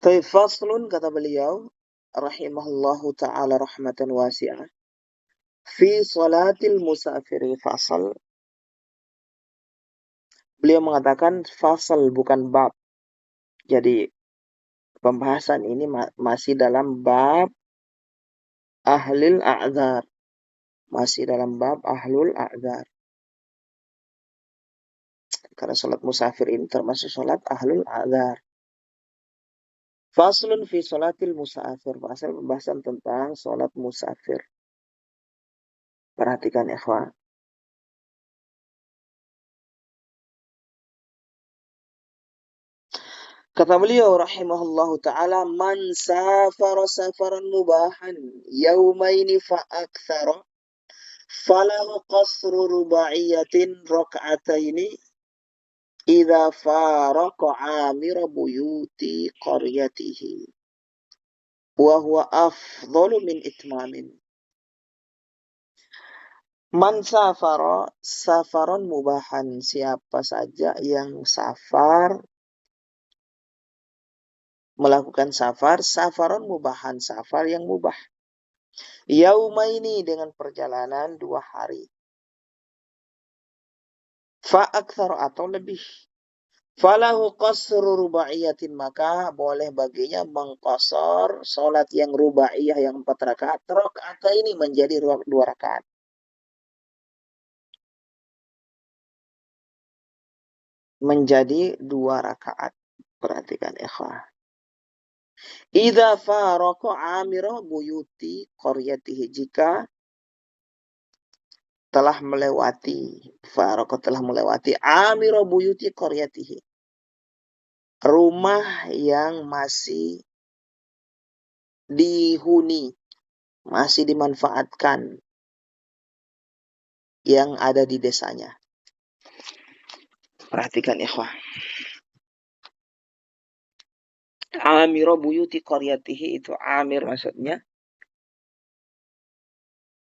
Faslun, kata beliau rahimahullahu ta'ala rahmatan wasi'ah, fi salatil musafiri. Fasal, beliau mengatakan fasal bukan bab. Jadi pembahasan ini masih dalam bab ahlil a'dzar. Masih dalam bab ahlul a'dzar. Karena salat musafir ini termasuk salat ahlul a'dzar. Faslun fi salatil musafir. Fasal pembahasan tentang salat musafir. Perhatikan ikhwan. Kata beliau rahimahullahu ta'ala, man safara safaran mubahan yaumaini fa'akthara falahu qasru ruba'iyatin rak'ataini idza faraqa amira buyuti qaryatihi wa huwa afdalu min itmamin. Man safara safaran mubahan, siapa saja yang melakukan safaran mubahan, safar yang mubah. Yaumaini, dengan perjalanan 2 hari. Fa'akthar, atau lebih. Falahu qasru ruba'iyatin, maka boleh baginya mengqasar salat yang rubaiyah yang 4 rakaat, rakaat ini menjadi 2 rakaat. Menjadi 2 rakaat. Perhatikan ikhwah. Idza faraqa amira buyuti qaryatihi, jika telah melewati amira buyuti qaryatihi, rumah yang masih dihuni, masih dimanfaatkan, yang ada di desanya. Perhatikan ikhwah. Amira buyuti qaryatihi, itu amir maksudnya.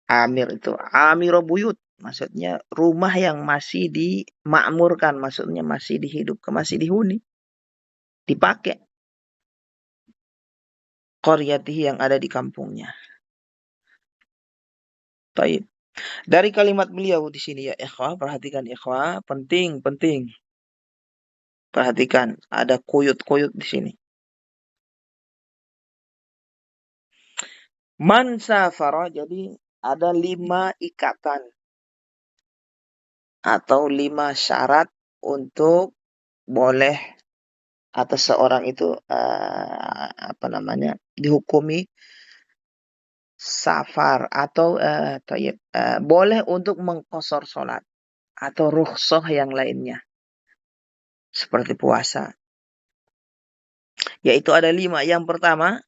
Amir itu amira buyut, maksudnya rumah yang masih dimakmurkan, maksudnya masih dihidupkan, masih dihuni, dipakai. Qaryatihi, yang ada di kampungnya. Baik. Dari kalimat beliau di sini ya ikhwah, perhatikan ikhwah, penting. Perhatikan, ada kuyut-kuyut di sini. Man safara, jadi ada 5 ikatan atau 5 syarat untuk boleh atau seorang itu dihukumi safar atau boleh untuk mengqasar salat atau rukhsah yang lainnya seperti puasa. Yaitu ada 5. Yang pertama,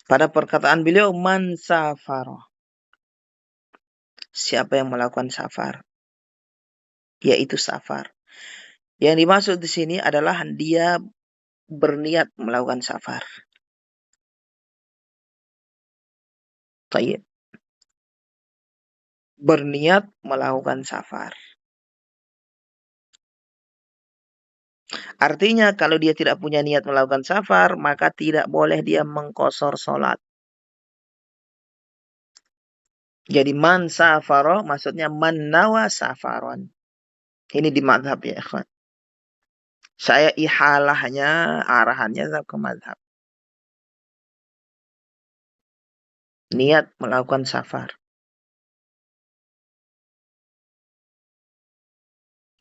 pada perkataan beliau, man safara, siapa yang melakukan safar, yaitu safar. Yang dimaksud di sini adalah dia berniat melakukan safar. Baik. Berniat melakukan safar. Artinya kalau dia tidak punya niat melakukan safar, maka tidak boleh dia mengqasar salat. Jadi man safara maksudnya man nawa safaron. Ini di mazhab ya ikhwan. Saya ihalahnya, arahannya ke mazhab. Niat melakukan safar.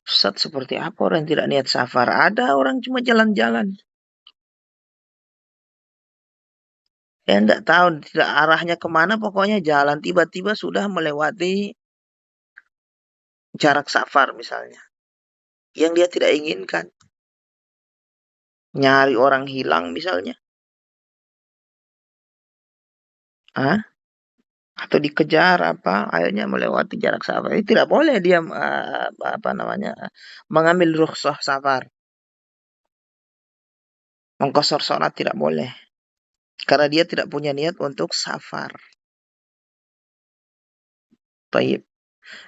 Ustaz, seperti apa orang yang tidak niat safar? Ada orang cuma jalan-jalan. Ya enggak tahu tidak arahnya kemana, pokoknya jalan, tiba-tiba sudah melewati jarak safar misalnya. Yang dia tidak inginkan. Nyari orang hilang misalnya. Atau dikejar akhirnya melewati jarak safar. Ini tidak boleh dia mengambil rukhsah safar. Mengqasar salat tidak boleh. Karena dia tidak punya niat untuk safar. Baik.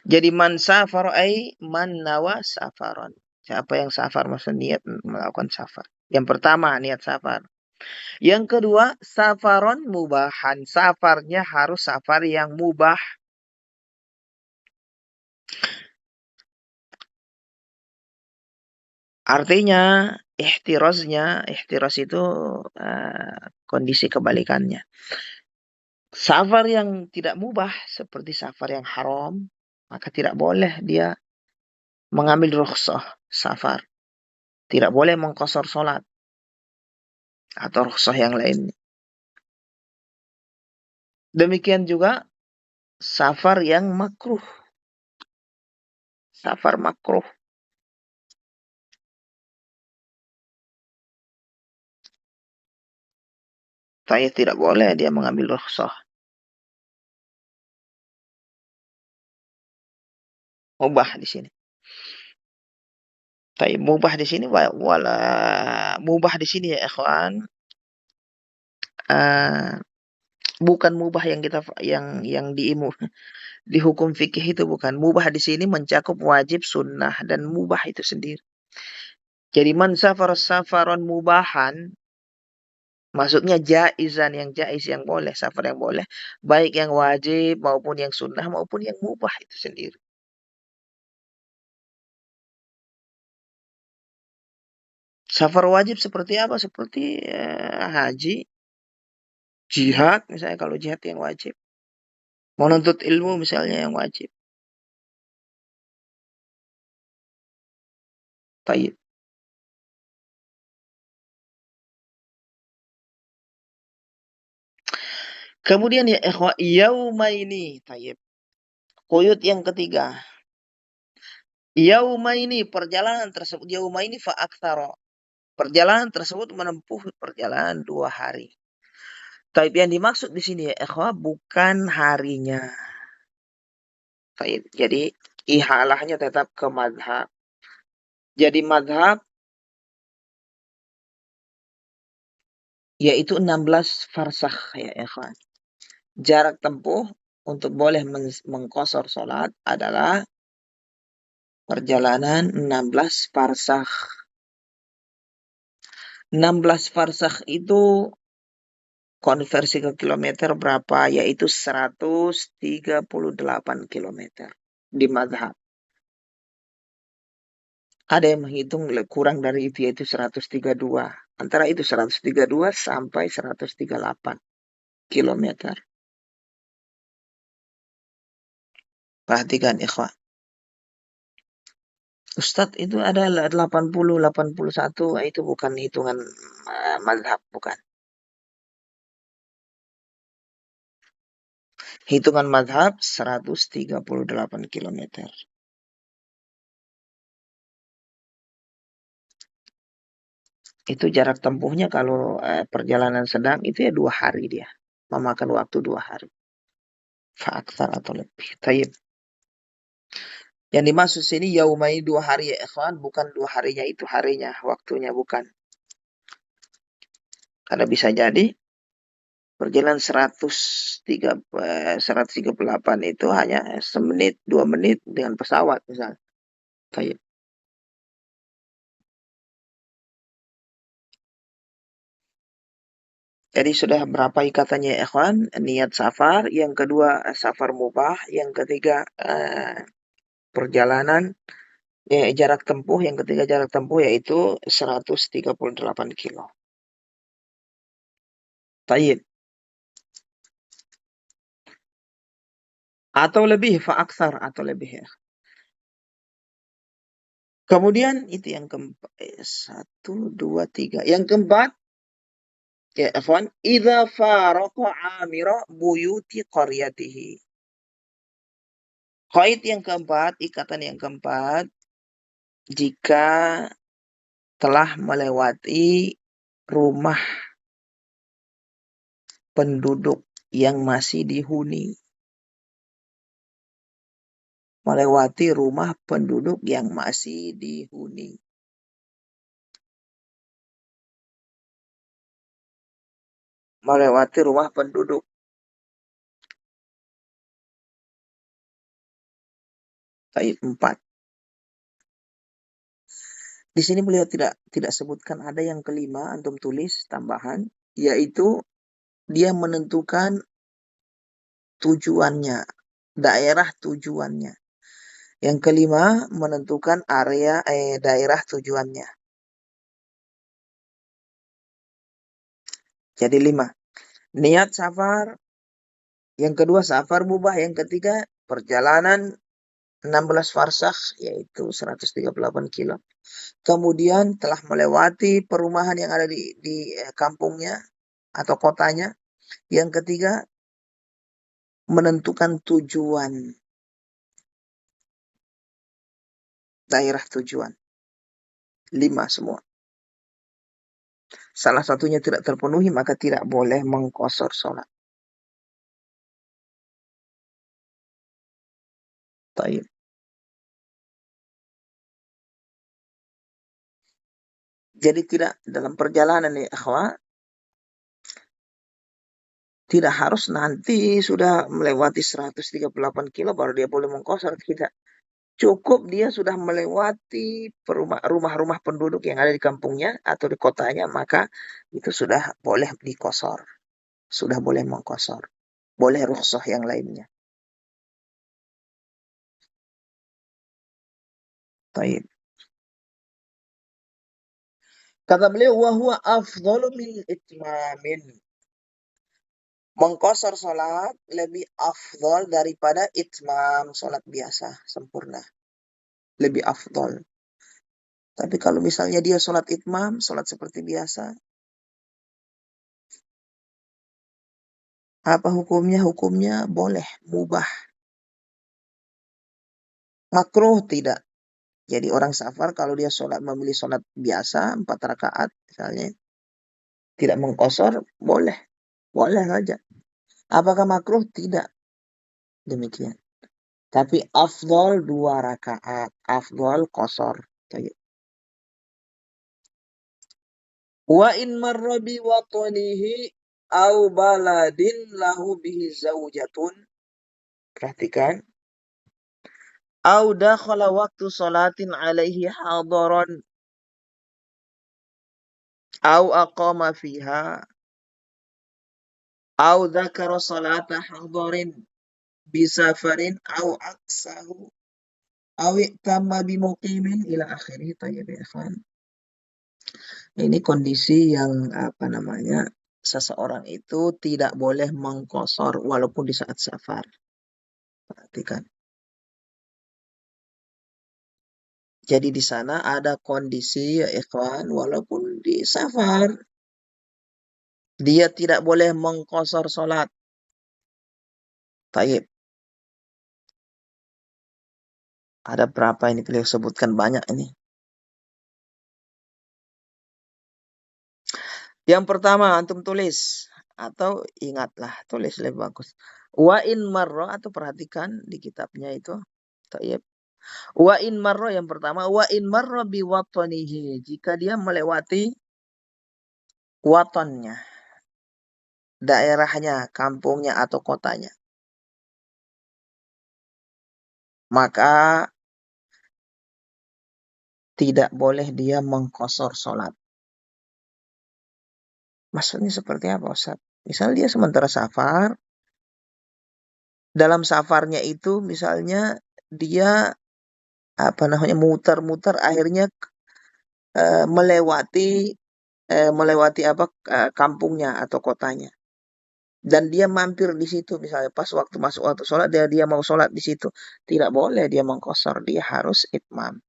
Jadi man safar ay man nawa safaron. Siapa yang safar maksud niat melakukan safar. Yang pertama, niat safar. Yang kedua, safaron mubahan. Safarnya harus safar yang mubah. Artinya, ihtiros itu kondisi kebalikannya. Safar yang tidak mubah, seperti safar yang haram, maka tidak boleh dia mengambil rukhsah safar. Tidak boleh mengqasar sholat atau rukhsah yang lainnya. Demikian juga safar yang makruh. Safar makruh. Saya tidak boleh dia mengambil rukhsah. Mubah di sini. Tapi mubah di sini mubah di sini ya ikhwan, uh, bukan mubah yang kita di hukum fikih itu bukan. Mubah di sini mencakup wajib, sunnah dan mubah itu sendiri. Jadi man safaron mubahan, maksudnya jaizan, yang jaiz, yang boleh, safar yang boleh, baik yang wajib maupun yang sunnah maupun yang mubah itu sendiri. Safar wajib seperti apa? Seperti haji, jihad, misalnya kalau jihad yang wajib. Menuntut ilmu misalnya yang wajib. Tayyib. Kemudian ya ikhwa, yaumaini. Tayyib. Quyut yang ketiga. Yaumaini, perjalanan tersebut. Yaumaini fa'aktsara. Perjalanan tersebut menempuh perjalanan 2 hari. Tayyib, yang dimaksud di sini ya ikhwa, bukan harinya. Tayyib. Jadi ihalahnya tetap ke madhab. Jadi madhab yaitu 16 farsakh ya ikhwan. Jarak tempuh untuk boleh mengqasar sholat adalah perjalanan 16 farsakh. 16 farsakh itu konversi ke kilometer berapa? Yaitu 138 kilometer di madhab. Ada yang menghitung kurang dari itu, yaitu 132. Antara itu 132 sampai 138 kilometer. Perhatikan ikhwan. Ustadz, itu ada 80, 81, itu bukan hitungan madhab, bukan. Hitungan madhab 138 kilometer. Itu jarak tempuhnya kalau perjalanan sedang itu ya 2 hari dia. Memakan waktu 2 hari. Fa'aktsar atau lebih. Tayyib. Yang dimaksud sini yaumai 2 hari ya ikhwan, bukan 2 harinya itu harinya, waktunya bukan. Karena bisa jadi perjalanan 138 itu hanya semenit, 2 menit dengan pesawat misalnya. Tayyib. Jadi sudah berapa ikatannya ya ikhwan? Niat safar, yang kedua safar mubah, yang ketiga perjalanan, jarak tempuh, yang ketiga jarak tempuh yaitu 138 kilo. Tayyib. Atau lebih, fa'aksar, atau lebih ya. Kemudian itu yang keempat. 1, 2, 3. Yang keempat, ya ikhwan, idza faraqa amira buyuti qaryatihi. Qaid yang keempat, ikatan yang keempat, jika telah melewati rumah penduduk yang masih dihuni. Melewati rumah penduduk yang masih dihuni. Melewati rumah penduduk. Ayat 4. Di sini beliau tidak sebutkan, ada yang kelima, antum tulis tambahan, yaitu dia menentukan tujuannya, daerah tujuannya. Yang kelima, menentukan daerah tujuannya. Jadi 5. Niat safar. Yang kedua, safar mubah. Yang ketiga, perjalanan 16 farsakh, yaitu 138 kilo. Kemudian telah melewati perumahan yang ada di kampungnya atau kotanya. Yang ketiga, menentukan tujuan, daerah tujuan. 5 semua. Salah satunya tidak terpenuhi, maka tidak boleh mengqashar sholat. Taib. Jadi tidak dalam perjalanan ya akhwat, tidak harus nanti sudah melewati 138 kilo baru dia boleh mengqashar, tidak. Cukup dia sudah melewati rumah-rumah penduduk yang ada di kampungnya atau di kotanya, maka itu sudah boleh diqashar. Sudah boleh mengqashar. Boleh rukhsah yang lainnya. Taib. Kata beliau, wa huwa afdalu min itmamin. Mengqashar salat lebih afdal daripada itmam, salat biasa sempurna. Lebih afdal. Tapi kalau misalnya dia salat itmam, salat seperti biasa, apa hukumnya? Hukumnya boleh, mubah. Makruh tidak. Jadi orang safar kalau dia memilih salat biasa 4 rakaat misalnya, tidak mengqashar, boleh. Boleh saja. Apakah makruh? Tidak. Demikian. Tapi afdal 2 rakaat, afdal qashar. Wa in marra bi watanihi au baladin lahu bihi zaujatun. Perhatikan. Au dakhala waktu salatin alaihi hadaran. Au aqama fiha. Au dzakara salata hadarin bisafarin au aksahu. Au itamma bimuqimin ila akhirih. Tayyib ya ikhwan. Ini kondisi yang seseorang itu tidak boleh mengqashar walaupun di saat safar. Perhatikan. Jadi di sana ada kondisi ya ikhwan, walaupun di safar dia tidak boleh mengqashar salat. Taib. Ada berapa ini beliau sebutkan, banyak ini. Yang pertama antum tulis atau ingatlah, tulis lebih bagus. Wa in marra, atau perhatikan di kitabnya itu. Taib. Wa in marra yang pertama, wa in marra bi watanihi, jika dia melewati watannya, daerahnya, kampungnya atau kotanya, maka tidak boleh dia mengqashar salat. Maksudnya seperti apa, Ustaz? Misal dia sementara safar, dalam safarnya itu misalnya dia muter-muter, akhirnya melewati kampungnya atau kotanya. Dan dia mampir di situ, misalnya pas masuk waktu sholat, dia mau sholat di situ. Tidak boleh dia mengqashar, dia harus itmam.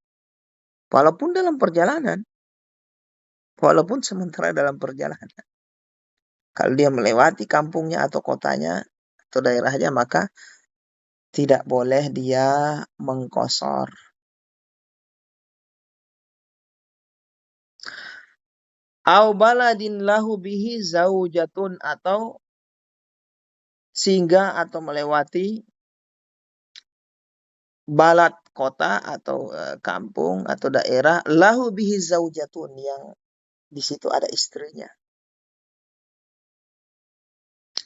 Walaupun dalam perjalanan. Walaupun sementara dalam perjalanan. Kalau dia melewati kampungnya atau kotanya atau daerahnya, maka tidak boleh dia mengqashar. Au baladin lahu bihi zaujatun, atau singgah atau melewati balad, kota atau kampung atau daerah, lahu bihi zaujatun, yang di situ ada istrinya.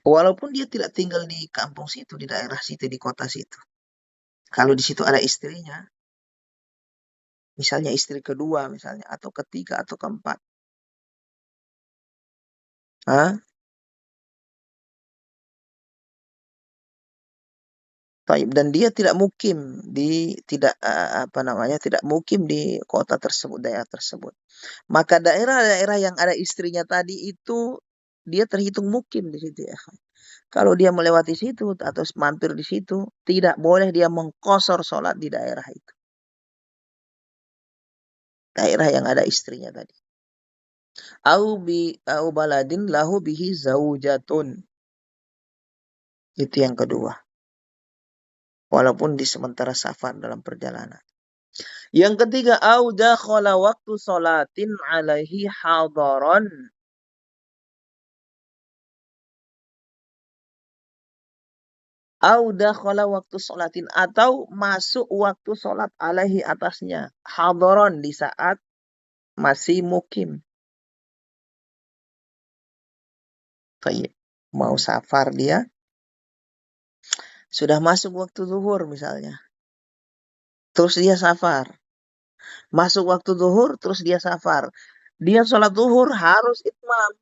Walaupun dia tidak tinggal di kampung situ, di daerah situ, di kota situ. Kalau di situ ada istrinya, Misalnya istri kedua misalnya, atau ketiga atau keempat. Hah? Taib. Dan dia tidak mukim tidak mukim di kota tersebut, daerah tersebut. Maka daerah-daerah yang ada istrinya tadi itu dia terhitung mukim di situ ya. Kalau dia melewati situ atau mampir di situ, tidak boleh dia mengqashar sholat di daerah itu. Daerah yang ada istrinya tadi. Au baladin lahu bihi zaujatun. Itu yang kedua. Walaupun di sementara safar dalam perjalanan. Yang ketiga, au dakhala waktu sholatin alaihi hadaron. Au dakhala waktu sholatin, atau masuk waktu sholat alaihi atasnya. Hadaron, di saat masih mukim. Tayyib. Mau safar dia, sudah masuk waktu zuhur misalnya. Terus dia safar. Masuk waktu zuhur, terus dia safar. Dia sholat zuhur harus itmam.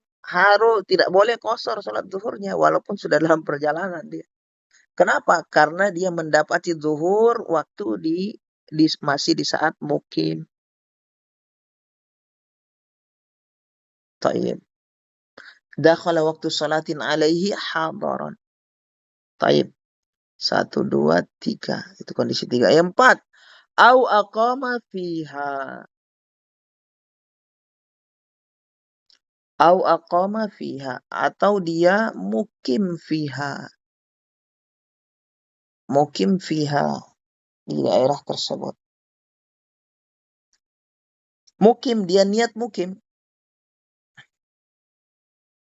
Tidak boleh qashar sholat zuhurnya walaupun sudah dalam perjalanan dia. Kenapa? Karena dia mendapati zuhur waktu masih di saat mukim. Taib. Dakhala waktu sholatin alaihi hadaran. Taib. 1, 2, 3. Itu kondisi 3. Yang 4. Au aqama fiha. Au aqama fiha. Atau dia mukim fiha. Mukim fiha. Di daerah tersebut. Mukim. Dia niat mukim.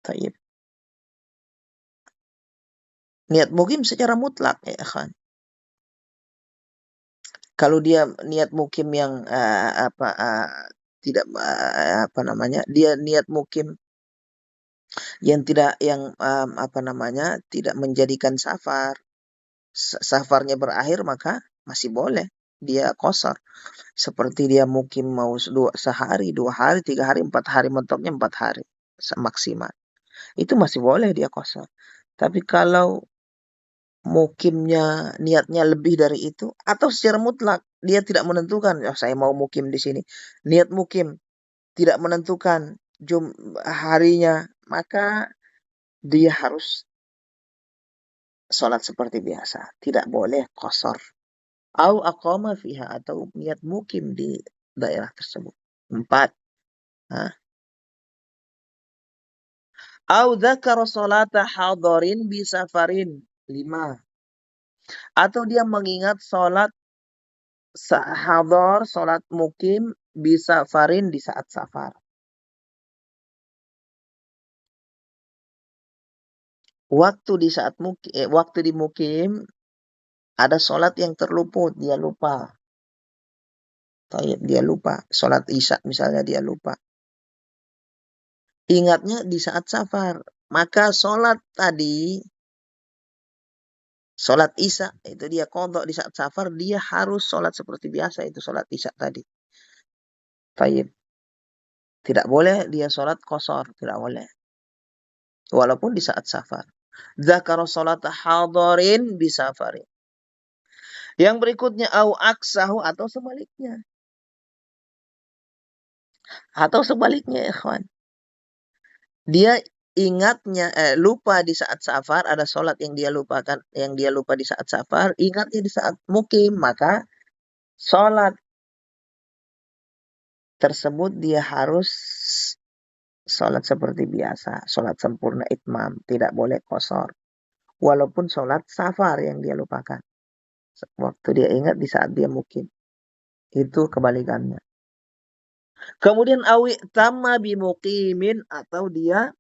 Taib. Niat mukim secara mutlak ya kan. Kalau dia niat mukim yang dia niat mukim yang tidak tidak menjadikan safarnya berakhir, maka masih boleh dia qashar. Seperti dia mukim mau sehari, 2 hari, 3 hari, 4 hari, mentoknya 4 hari maksimal. Itu masih boleh dia qashar. Tapi kalau mukimnya niatnya lebih dari itu, atau secara mutlak dia tidak menentukan, saya mau mukim di sini. Niat mukim tidak menentukan harinya, maka dia harus sholat seperti biasa. Tidak boleh qashar. Au aqama fiha, atau niat mukim di daerah tersebut. 4. Au dzakara sholata hadarin bi safarin. 5. Atau dia mengingat sholat hadar, sholat mukim bi safarin, di saat safar. Waktu di mukim ada sholat yang terluput, dia lupa. Dia lupa. Sholat isya misalnya dia lupa. Ingatnya di saat safar. Maka sholat isya itu dia qadha di saat safar, dia harus sholat seperti biasa, itu sholat isya tadi. Taib. Tidak boleh dia sholat qashar, tidak boleh. Walaupun di saat safar. Dzakara sholata hadarin bi safarin. Yang berikutnya au aksahu, atau sebaliknya. Atau sebaliknya, ikhwan. Dia lupa di saat safar, ada sholat yang dia lupa di saat safar, ingatnya di saat mukim, maka sholat tersebut dia harus sholat seperti biasa, sholat sempurna itmam, tidak boleh qashar. Walaupun sholat safar yang dia lupakan. Waktu dia ingat di saat dia mukim. Itu kebalikannya. Kemudian awi tamma bimuqimin, atau dia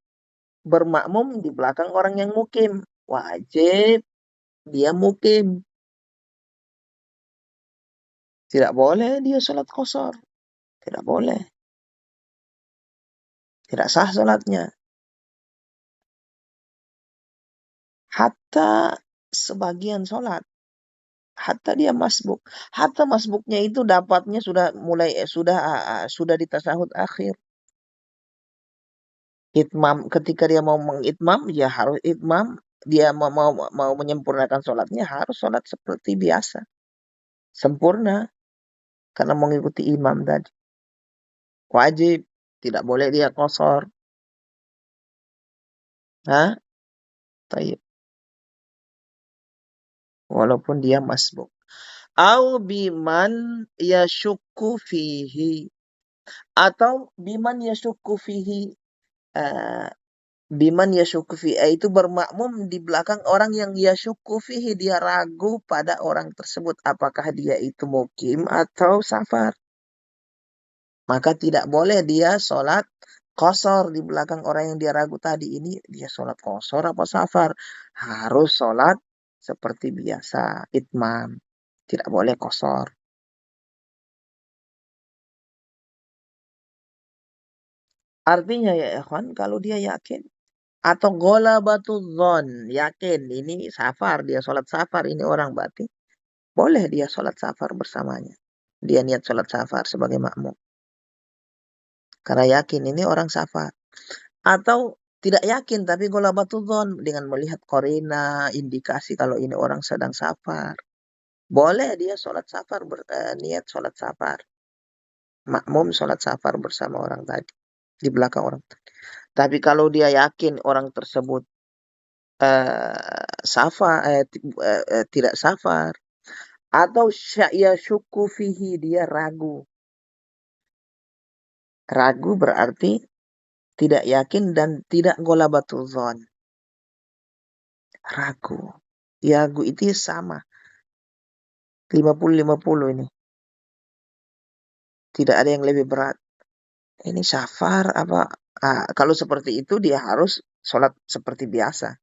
bermakmum di belakang orang yang mukim. Wajib dia mukim. Tidak boleh dia sholat qashar. Tidak boleh. Tidak sah sholatnya. Hatta sebagian sholat. Hatta dia masbuk. Hatta masbuknya itu dapatnya sudah di tasahud akhir. Itmam ketika dia mau mengitmam, ya harus itmam. Dia mau menyempurnakan sholatnya harus sholat seperti biasa, sempurna karena mengikuti imam tadi. Wajib, tidak boleh dia kosor. Hah? Tayyib. Walaupun dia masbuk. Au biman yashukku fihi. Atau biman yashukku fihi. Eh, biman yashukku fihi. Itu bermakmum di belakang orang yang yashukku fihi. Dia ragu pada orang tersebut. Apakah dia itu mukim atau safar. Maka tidak boleh dia sholat kosor di belakang orang yang dia ragu tadi. Ini dia sholat kosor apa safar. Harus sholat seperti biasa. Itmam. Tidak boleh kosor. Artinya ya ikhwan, kalau dia yakin. Atau ghalabatul dzon. Yakin ini safar. Dia sholat safar. Ini orang berarti. Boleh dia sholat safar bersamanya. Dia niat sholat safar sebagai makmum. Karena yakin ini orang safar. Atau tidak yakin tapi ghalabatul dzon. Dengan melihat korina, indikasi kalau ini orang sedang safar. Boleh dia sholat safar. Niat sholat safar. Makmum sholat safar bersama orang tadi. Di belakang orang tadi. Tapi kalau dia yakin orang tersebut tidak safar atau syakku fihi dia ragu. Ragu berarti tidak yakin dan tidak ghalabatul dzon. Ragu. Ragu itu sama. 50-50 ini. Tidak ada yang lebih berat. Ini safar apa? Kalau seperti itu dia harus sholat seperti biasa.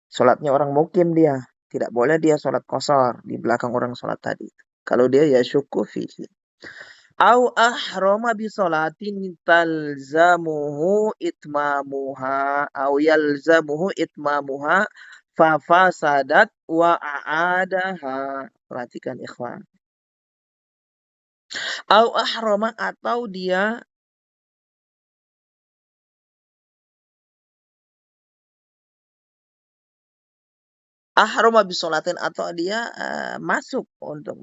Sholatnya orang mukim dia. Tidak boleh dia sholat kosor di belakang orang sholat tadi. Kalau dia ya syukku fihi. Au ahrama bi sholatin talzamuhu itmamuha au yalzamuhu itmamuha fa fasadat wa a'adaha. Perhatikan ikhwan. Au ahrama atau dia ahrama bi sholatin atau dia masuk untuk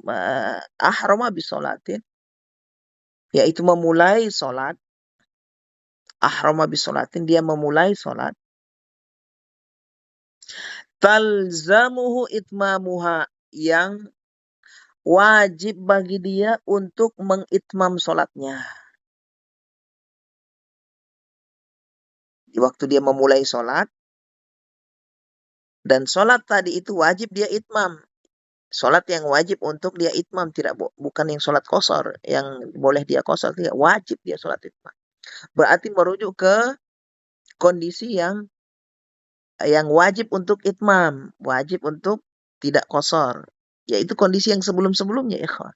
ahrama bi sholatin yaitu memulai sholat. Ahrama bi sholatin dia memulai sholat. Talzamuhu itmamuha yang wajib bagi dia untuk mengitmam sholatnya. Di waktu dia memulai sholat, dan sholat tadi itu wajib dia itmam. Sholat yang wajib untuk dia itmam, bukan yang sholat kosor, yang boleh dia kosor, tidak wajib dia sholat itmam. Berarti merujuk ke kondisi yang wajib untuk itmam, wajib untuk tidak kosor. Yaitu kondisi yang sebelum-sebelumnya, ikhwan.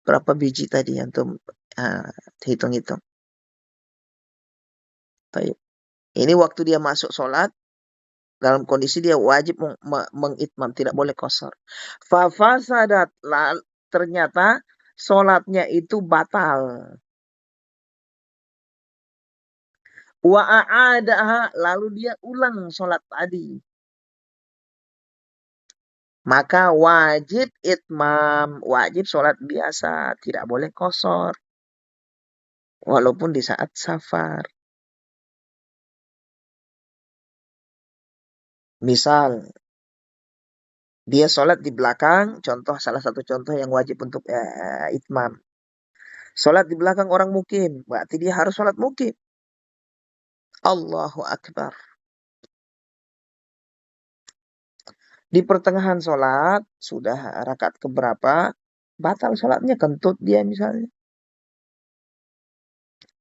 Berapa biji tadi antum hitung-hitung. Ini waktu dia masuk sholat, dalam kondisi dia wajib mengitmam, tidak boleh kosor. Fafasadat, ternyata sholatnya itu batal. Wa a'adaha, lalu dia ulang sholat tadi. Maka wajib itmam, wajib sholat biasa, tidak boleh kosor. Walaupun di saat safar. Misal, dia sholat di belakang, salah satu contoh yang wajib untuk itmam. Sholat di belakang orang mukim, berarti dia harus sholat mukim. Allahu Akbar. Di pertengahan sholat, sudah rakaat keberapa, batal sholatnya, kentut dia misalnya.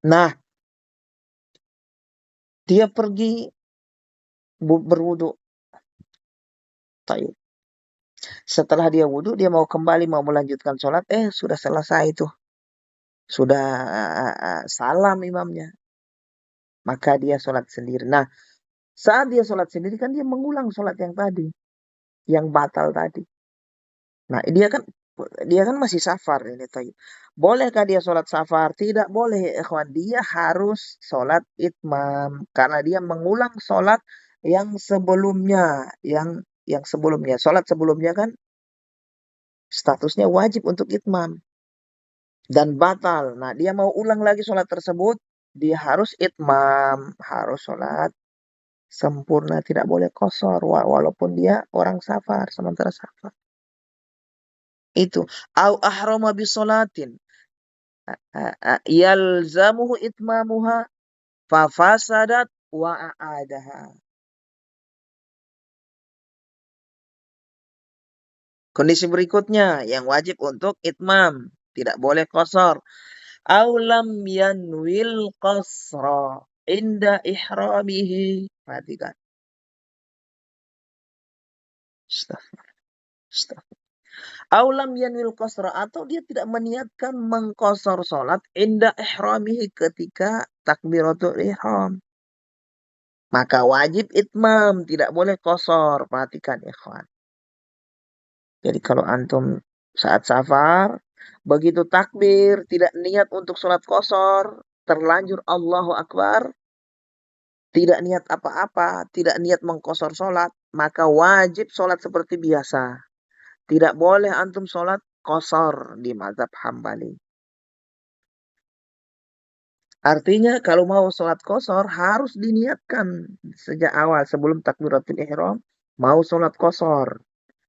Nah, dia pergi berwudu. Setelah dia wudu, dia mau kembali, mau melanjutkan sholat, sudah selesai itu. Sudah salam imamnya. Maka dia sholat sendiri. Nah, saat dia sholat sendiri kan dia mengulang sholat yang tadi. Yang batal tadi. Nah, dia kan masih safar ini tadi. Bolehkah dia sholat safar? Tidak boleh, ya ikhwan. Dia harus sholat itmam karena dia mengulang sholat yang sebelumnya, yang sebelumnya. Sholat sebelumnya kan statusnya wajib untuk itmam dan batal. Nah, dia mau ulang lagi sholat tersebut, dia harus itmam, harus sholat sempurna, tidak boleh kosor walaupun dia orang safar, sementara safar. Itu. Au ahrama bisolatin yalzamuhu itmamuha fafasadat wa a'adaha. Kondisi berikutnya yang wajib untuk itmam, tidak boleh kosor. Au lam yanwil qasra inda ihramihi. Perhatikan. Au lam yanwil qasra, atau dia tidak meniatkan mengkosor salat inda ihramihi, ketika takbiratul ihram. Maka wajib itmam, tidak boleh kosor. Perhatikan ikhwan. Jadi kalau antum saat safar, begitu takbir, tidak niat untuk sholat kosor, terlanjur Allahu Akbar, tidak niat apa-apa, tidak niat mengkosor sholat, maka wajib sholat seperti biasa. Tidak boleh antum sholat kosor di mazhab Hambali. Artinya kalau mau sholat kosor harus diniatkan sejak awal sebelum takbiratul ihram mau sholat kosor.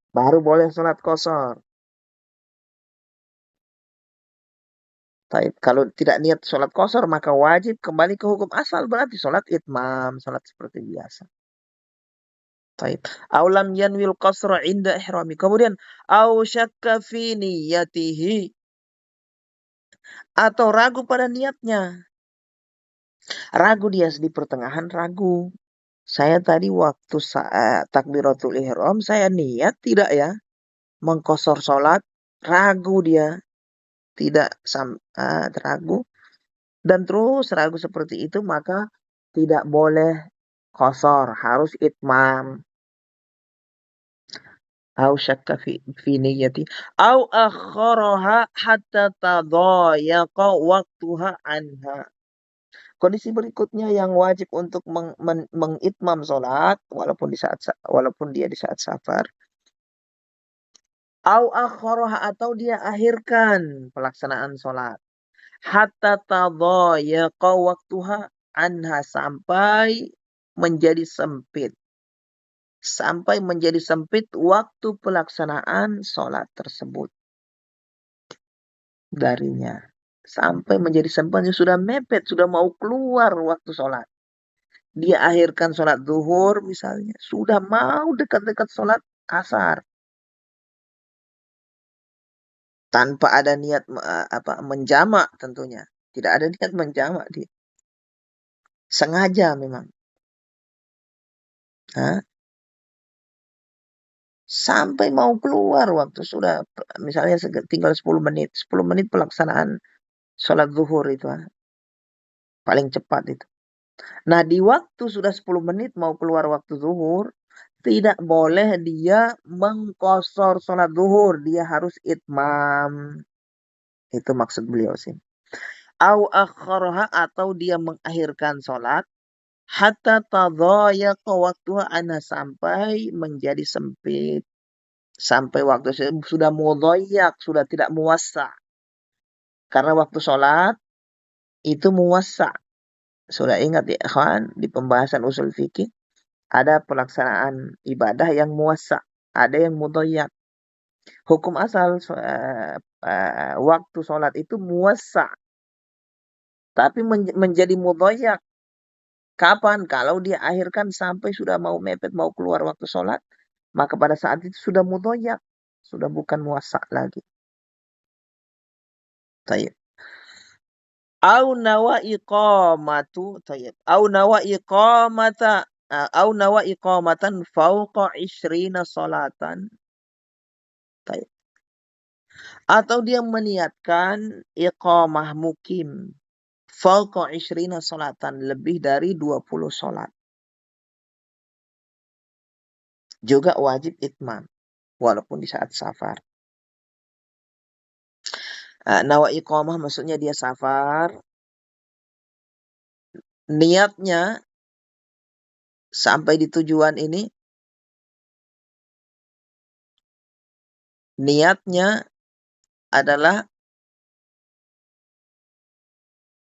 Baru boleh sholat kosor. Taib. Kalau tidak niat sholat kosor maka wajib kembali ke hukum asal, berarti sholat itmam, sholat seperti biasa. Taib. Aulam yanwil qasra inda ihrami. Kemudian au syakka fi niyatihi, atau ragu pada niatnya. Ragu dia di pertengahan, ragu. Saya tadi waktu saat takbiratul ihram saya niat tidak ya mengkosor sholat, ragu dia, tidak ragu, dan terus ragu seperti itu, maka tidak boleh kosor, harus itmam. Au syakka fi niyyati au akharaha hatta tadayaqa waqtuha anha. Kondisi berikutnya yang wajib untuk mengitmam sholat walaupun dia di saat safar. Au akharaha, atau dia akhirkan pelaksanaan sholat. Hatta tadayaqa waqtuha anha, sampai menjadi sempit. Sampai menjadi sempit waktu pelaksanaan sholat tersebut darinya. Sampai menjadi sempit, sudah mepet, sudah mau keluar waktu sholat. Dia akhirkan sholat zuhur misalnya, sudah mau dekat-dekat sholat asar. Tanpa ada niat menjamak tentunya. Tidak ada niat menjamak dia. Sengaja memang. Hah? Sampai mau keluar waktu sudah, misalnya tinggal 10 menit. 10 menit pelaksanaan sholat zuhur itu. Paling cepat itu. Nah, di waktu sudah 10 menit mau keluar waktu zuhur, tidak boleh dia mengkosor sholat zuhur. Dia harus itmam. Itu maksud beliau sih. Au akharaha, atau dia mengakhirkan sholat. Hatta tadhayaqa waktuha anha, sampai menjadi sempit. Sampai waktu sudah mudhayyak, sudah tidak muwassa. Karena waktu sholat itu muwassa. Sudah ingat ya ikhwan, di pembahasan usul fikih ada pelaksanaan ibadah yang muwassa, ada yang mudhayyak. Hukum asal waktu sholat itu muwassa, tapi menjadi mudhayyak kapan? Kalau dia akhirkan sampai sudah mau mepet, mau keluar waktu sholat, maka pada saat itu sudah mudhayyak, sudah bukan muwassa lagi. Tayyib. Au nawa iqamatu, tayyib. Au nawa iqamata, au nawa iqamatan fauqa 20 salatan. Tayyib. Atau dia meniatkan iqamah mukim fauqa 20 salatan, lebih dari 20 salat. Juga wajib itmam walaupun di saat safar. Nawa iqamah maksudnya dia safar. Niatnya sampai di tujuan ini, niatnya adalah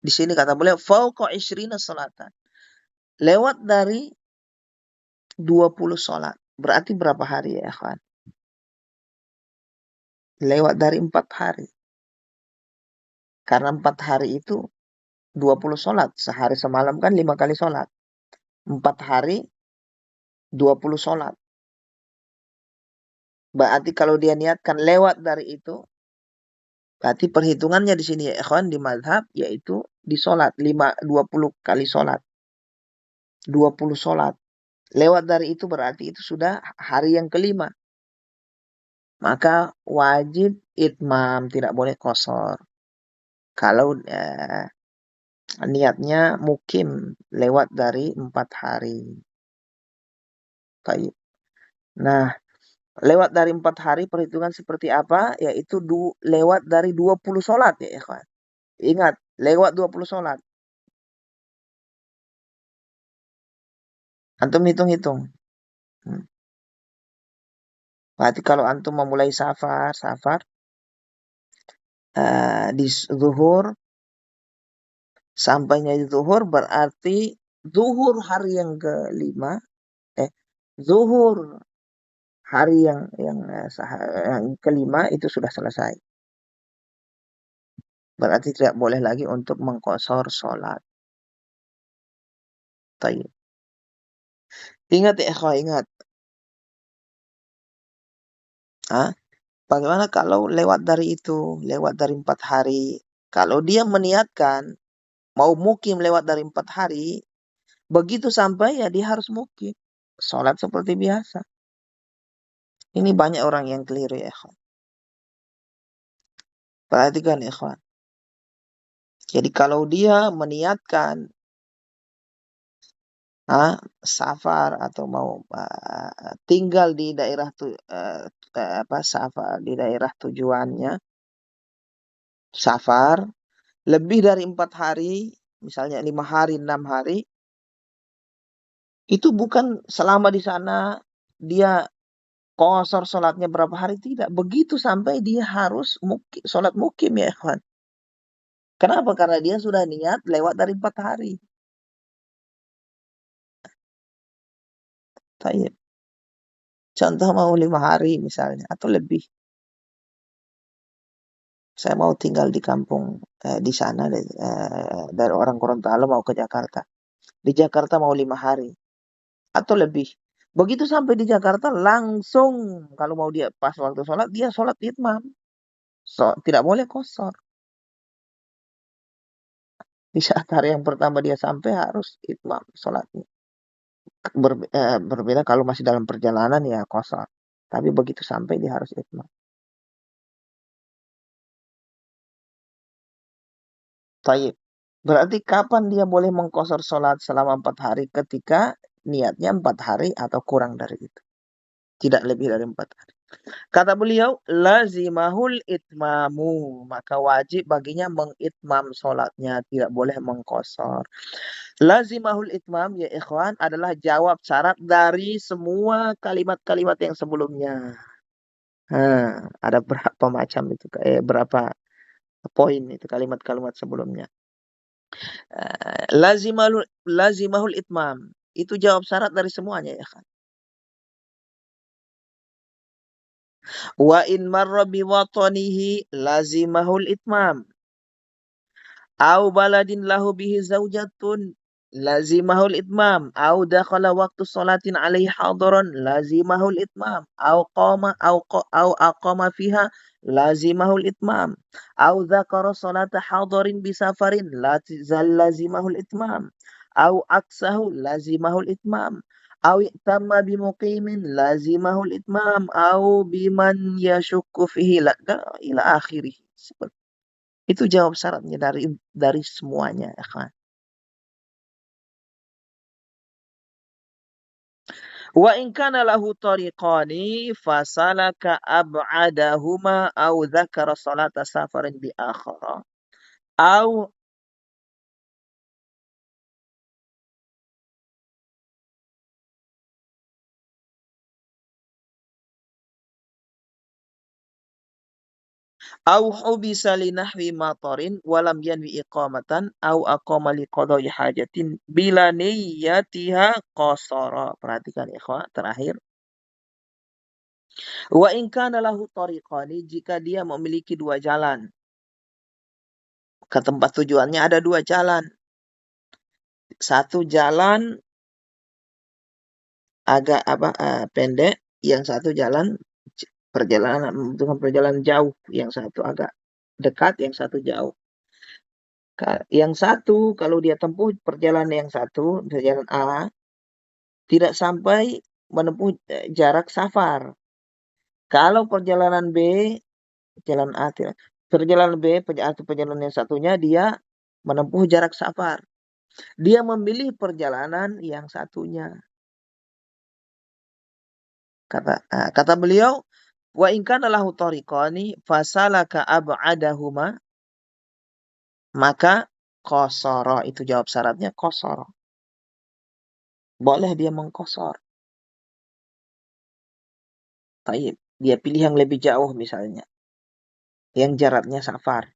di sini kata beliau fauqa 20 salatan. Lewat dari 20 salat. Berarti berapa hari ya, ikhwan? Lewat dari 4 hari. Karena 4 hari itu 20 salat. Sehari semalam kan 5 kali salat. 4 hari 20 salat. Berarti kalau dia niatkan lewat dari itu, berarti perhitungannya di sini ya ikhwan di mazhab yaitu di salat 20 kali salat. 20 salat. Lewat dari itu berarti itu sudah hari yang kelima. Maka wajib itmam, tidak boleh qashar. Kalau niatnya mukim lewat dari 4 hari. Baik. Nah, lewat dari 4 hari perhitungan seperti apa? Yaitu lewat dari 20 sholat ya ikhwan. Ingat, lewat 20 sholat. Antum hitung-hitung. Berarti kalau antum memulai safar di zuhur, sampainya di zuhur berarti zuhur hari yang kelima, zuhur hari yang kelima itu sudah selesai. Berarti tidak boleh lagi untuk mengqashar sholat. Tayyib. Ingat ya ikhwah, ingat. Bagaimana kalau lewat dari itu, lewat dari 4 hari. Kalau dia meniatkan mau mukim lewat dari 4 hari, begitu sampai ya dia harus mukim. Sholat seperti biasa. Ini banyak orang yang keliru ya ikhwan. Perhatikan ya ikhwan. Jadi kalau dia meniatkan safar atau mau tinggal di daerah safar di daerah tujuannya, safar lebih dari 4 hari, misalnya 5 hari, 6 hari, itu bukan selama di sana dia qashar sholatnya berapa hari, tidak. Begitu sampai dia harus sholat mukim ya ikhwan. Kenapa? Karena dia sudah niat lewat dari 4 hari. Tayyib. Contoh mau 5 hari misalnya atau lebih. Saya mau tinggal di kampung di sana dari orang Gorontalo mau ke Jakarta. Di Jakarta mau 5 hari atau lebih. Begitu sampai di Jakarta langsung kalau mau dia pas waktu sholat dia sholat itmam. Tidak boleh qashar. Di saat hari yang pertama dia sampai harus itmam sholatnya. Berbeda kalau masih dalam perjalanan ya qashar. Tapi begitu sampai dia harus itmam. Tayyib. Berarti kapan dia boleh mengqashar sholat selama 4 hari? Ketika niatnya 4 hari atau kurang dari itu. Tidak lebih dari 4 hari. Kata beliau, lazimahul itmamu. Maka wajib baginya mengitmam sholatnya. Tidak boleh mengqashar. Lazimahul itmam ya ikhwan adalah jawab syarat dari semua kalimat-kalimat yang sebelumnya. Ada berapa macam itu? Berapa poin itu kalimat-kalimat sebelumnya. Lazimahul itmam. Itu jawab syarat dari semuanya ya kan. Wa in marra biwatanihi lazimahul itmam. Au baladin lahu bihi zaujatun lazimahul itmam. Au dakhala waktu salatin alaihi hadiran lazimahul itmam. Au aqama fiha lazimahul itmam. Au dzakara salata hadirin bisafarin lazimahul itmam. Au aksahu lazimahul itmam. Au tamma bimuqimin lazimahul itmam. Au biman yashukku fihi ila akhirih. Itu jawab syaratnya dari semuanya, ya kan. Wa in kana lahu tariqani fasalaka ab'adahuma aw dzakara salata safarin bi akhara. Aw aw hubisa li nahwi matarin wa lam yanwi iqamatan aw aqama li qada'i hajatin bila niyyatiha qasara. Perhatikan ikhwan, terakhir. Wa in kana lahu tariqani, jika dia memiliki dua jalan. Ke tempat tujuannya ada dua jalan. Satu jalan agak pendek, yang satu jalan perjalanan membutuhkan perjalanan jauh, yang satu agak dekat, yang satu jauh. Yang satu kalau dia tempuh perjalanan yang satu, perjalanan A, tidak sampai menempuh jarak safar. Kalau perjalanan B, perjalanan A tidak. Perjalanan B atau perjalanan yang satunya dia menempuh jarak safar. Dia memilih perjalanan yang satunya. Kata beliau, wa in kana lahu tariqani fasalaka ab'adahuma, maka qasara, itu jawab syaratnya qasara. Boleh dia mengqasar. Taib, dia pilih yang lebih jauh misalnya, yang jaraknya safar,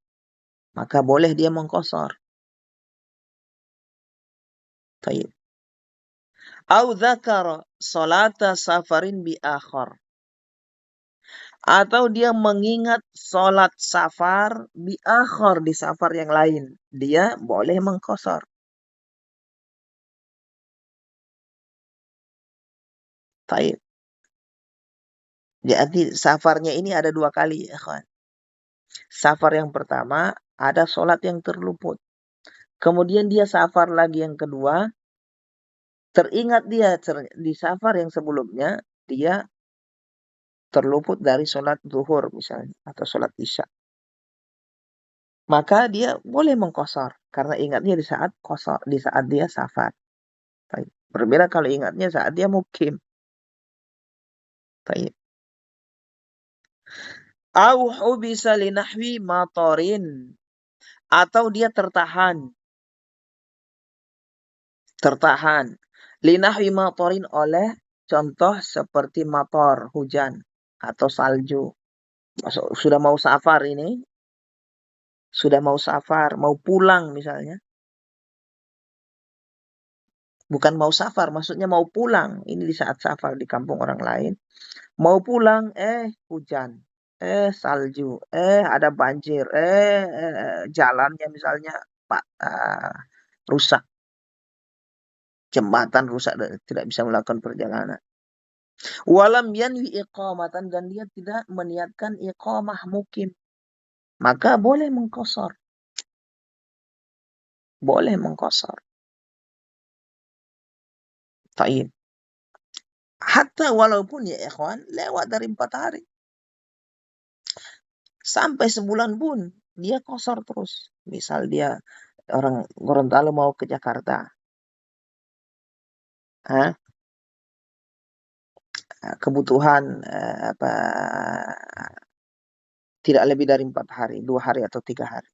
maka boleh dia mengqasar. Taib. Au dzakara salata safarin bi akhar. Atau dia mengingat salat safar bi akhar, di safar yang lain, dia boleh mengqasar. Taib. Jadi safarnya ini ada dua kali, ya kawan. Safar yang pertama ada sholat yang terluput. Kemudian dia safar lagi yang kedua, teringat dia di safar yang sebelumnya dia terluput dari sholat zuhur misalnya atau sholat isya. Maka dia boleh mengqasar karena ingatnya di saat qasar, di saat dia safar. Taib. Berbeda kalau ingatnya saat dia mukim. Taib. Au hubisa li nahwi matarin, atau dia tertahan linahwi matarin, oleh contoh seperti mator, hujan atau salju. Sudah mau safar ini, mau pulang misalnya. Bukan mau safar, maksudnya mau pulang. Ini di saat safar di kampung orang lain. Mau pulang, hujan, salju, ada banjir, jalannya misalnya rusak. Jembatan rusak, tidak bisa melakukan perjalanan. Walam yanwi iqamatan, dan dia tidak meniatkan iqamah mukim, maka boleh mengqasar. Boleh mengqasar. Taib. Hatta walaupun ya ikhwan lewat dari 4 hari. Sampai sebulan pun dia qasar terus. Misal dia orang Gorontalo mau ke Jakarta. Kebutuhan tidak lebih dari 4 hari, 2 hari atau 3 hari.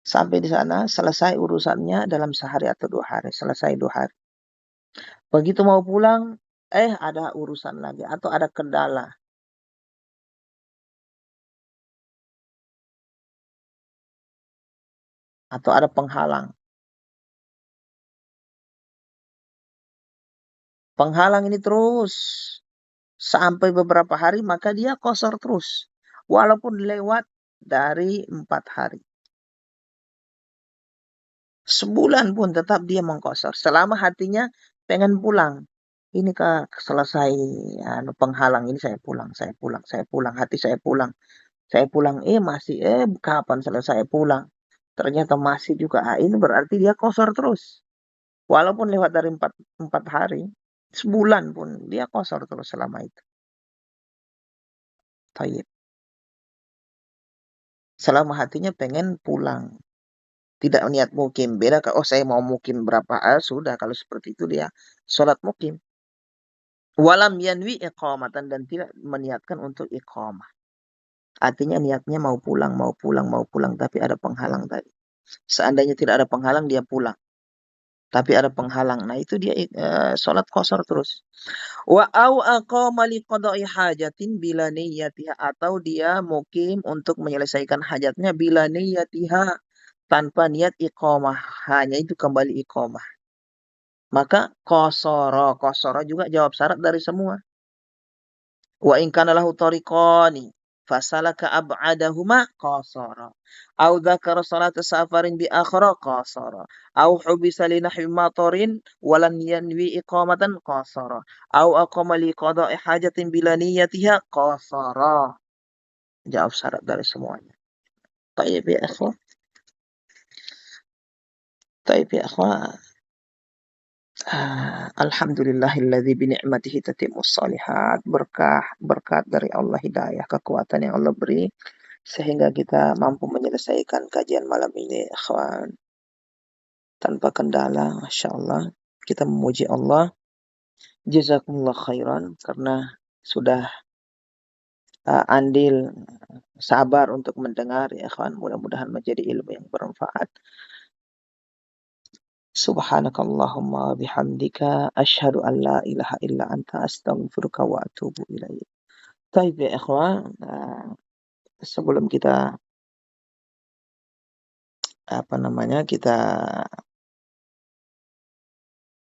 Sampai di sana selesai urusannya dalam sehari atau 2 hari, selesai 2 hari. Begitu mau pulang, ada urusan lagi atau ada kendala. Atau ada penghalang. Penghalang ini terus sampai beberapa hari, maka dia qasar terus. Walaupun lewat dari 4 hari. Sebulan pun tetap dia mengqasar. Selama hatinya pengen pulang. Ini selesai penghalang ini, saya pulang. Hati saya pulang. Saya pulang, masih, kapan selesai pulang? Ternyata masih juga. Ini berarti dia qasar terus. Walaupun lewat dari 4 hari, sebulan pun dia qasar terus selama itu. Taib. Selama hatinya pengen pulang. tidak niat mukim. Beda oh saya mau mukim berapa, sudah kalau seperti itu dia sholat mukim. Walam yanwi iqamatan dan tidak meniatkan untuk iqamah. Artinya niatnya mau pulang, tapi ada penghalang tadi. Seandainya tidak ada penghalang dia pulang. Tapi ada penghalang. Nah, itu dia sholat qashar terus. Wa au aqama liqada'i hajatin bila niyyatiha atau dia mukim untuk menyelesaikan hajatnya bila niyyatiha tanpa niat iqamah. Hanya itu kembali iqamah. Maka qashara juga jawab syarat dari semua. Wa in kana lahu tariqani fasalaka ab'adahuma qasara au dzakara salata safarin bi akhara qasara au hubisa li nahwi matarin walan yanwi iqamatan qasara au aqama li qada'i hajatin bila niyyatiha qasara. Jawab syarat dari semuanya. Tayyib ya ikhwan. Tayyib ya ikhwan. Alhamdulillahilladzi bi ni'matihi tatimmus shalihat. Berkat dari Allah, hidayah, kekuatan yang Allah beri sehingga kita mampu menyelesaikan kajian malam ini, ikhwan, tanpa kendala. Masya Allah, kita memuji Allah. Jazakumullah khairan karena sudah andil sabar untuk mendengar, ya ikhwan. Mudah-mudahan menjadi ilmu yang bermanfaat. Subhanakallahumma bihamdika asyhadu an la ilaha illa anta astaghfiruka wa atubu ilaik. Baik ya ikhwan, sebelum kita kita